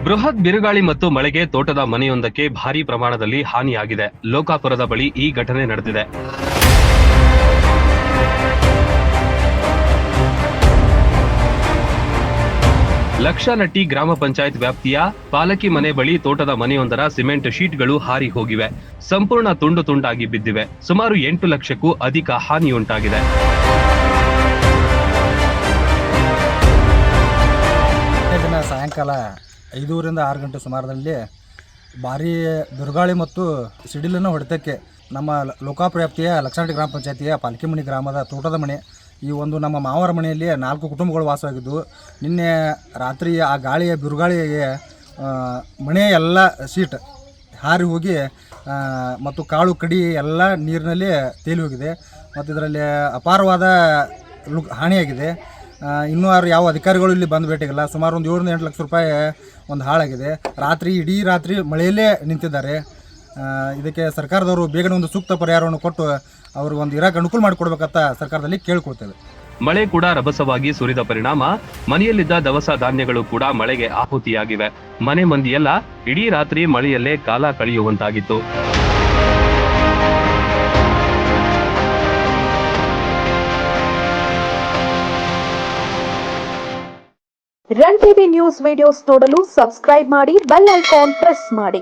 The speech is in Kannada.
ಬೃಹತ್ ಬಿರುಗಾಳಿ ಮತ್ತು ಮಳೆಗೆ ತೋಟದ ಮನೆಯೊಂದಕ್ಕೆ ಭಾರೀ ಪ್ರಮಾಣದಲ್ಲಿ ಹಾನಿಯಾಗಿದೆ. ಲೋಕಾಪುರದ ಬಳಿ ಈ ಘಟನೆ ನಡೆದಿದೆ. ಲಕ್ಷನಟ್ಟಿ ಗ್ರಾಮ ಪಂಚಾಯತ್ ವ್ಯಾಪ್ತಿಯ ಪಾಲಕಿ ಮನೆ ಬಳಿ ತೋಟದ ಮನೆಯೊಂದರ ಸಿಮೆಂಟ್ ಶೀಟ್ಗಳು ಹಾರಿ ಹೋಗಿವೆ. ಸಂಪೂರ್ಣ ತುಂಡು ತುಂಡಾಗಿ ಬಿದ್ದಿವೆ. ಸುಮಾರು 8 ಲಕ್ಷಕ್ಕೂ ಅಧಿಕ ಹಾನಿಯುಂಟಾಗಿದೆ. ದಿನ ಸಾಯಂಕಾಲ 5ರಿಂದ 6 ಗಂಟೆ ಸುಮಾರದಲ್ಲಿ ಭಾರೀ ಬಿರುಗಾಳಿ ಮತ್ತು ಸಿಡಿಲಿನ ಹೊಡೆತಕ್ಕೆ ನಮ್ಮ ಲೋಕಾಪುರ ವ್ಯಾಪ್ತಿಯ ಲಕ್ಷನಟ್ಟಿ ಗ್ರಾಮ ಪಂಚಾಯತಿಯ ಪಾಲಕಿಮಣಿ ಗ್ರಾಮದ ತೋಟದ ಮನೆ, ಈ ಒಂದು ನಮ್ಮ ಮಾವರ ಮನೆಯಲ್ಲಿ 4 ಕುಟುಂಬಗಳು ವಾಸವಾಗಿದ್ದು, ನಿನ್ನೆ ರಾತ್ರಿ ಆ ಗಾಳಿಯ ಬಿರುಗಾಳಿಗೆ ಮನೆ ಎಲ್ಲ ಶೀಟ್ ಹಾರಿ ಹೋಗಿ ಮತ್ತು ಕಾಳು ಕಡಿ ಎಲ್ಲ ನೀರಿನಲ್ಲಿ ತೇಲಿ ಹೋಗಿದೆ ಮತ್ತು ಇದರಲ್ಲಿ ಅಪಾರವಾದ ಹಾನಿಯಾಗಿದೆ. ಇನ್ನೂ ಯಾವ ಅಧಿಕಾರಿಗಳು ಇಲ್ಲಿ ಬಂದು ಭೇಟಿಗಿಲ್ಲ. ಸುಮಾರು ಒಂದು 7ರಿಂದ 8 ಲಕ್ಷ ರೂಪಾಯಿ ಒಂದು ಹಾಳಾಗಿದೆ. ಇಡೀ ರಾತ್ರಿ ಮಳೆಯಲ್ಲೇ ನಿಂತಿದ್ದಾರೆ. ಇದಕ್ಕೆ ಸರ್ಕಾರದವರು ಬೇಗನೆ ಒಂದು ಸೂಕ್ತ ಪರಿಹಾರವನ್ನು ಕೊಟ್ಟು ಅವ್ರಿಗೆ ಒಂದು ಇರಕ್ಕೆ ಅನುಕೂಲ ಮಾಡಿಕೊಡ್ಬೇಕಂತ ಸರ್ಕಾರದಲ್ಲಿ ಕೇಳ್ಕೊಳ್ತೇವೆ. ಮಳೆ ಕೂಡ ರಭಸವಾಗಿ ಸುರಿದ ಪರಿಣಾಮ ಮನೆಯಲ್ಲಿದ್ದ ದವಸ ಧಾನ್ಯಗಳು ಕೂಡ ಮಳೆಗೆ ಆಹುತಿಯಾಗಿವೆ. ಮನೆ ಮಂದಿಯೆಲ್ಲ ಇಡೀ ರಾತ್ರಿ ಮಳೆಯಲ್ಲೇ ಕಾಲ ಕಳೆಯುವಂತಾಗಿತ್ತು. ರನ್ ಟಿವಿ ನ್ಯೂಸ್ ವಿಡಿಯೋಸ್ ನೋಡಲು ಸಬ್ಸ್ಕ್ರೈಬ್ ಮಾಡಿ, ಬೆಲ್ ಐಕಾನ್ ಪ್ರೆಸ್ ಮಾಡಿ.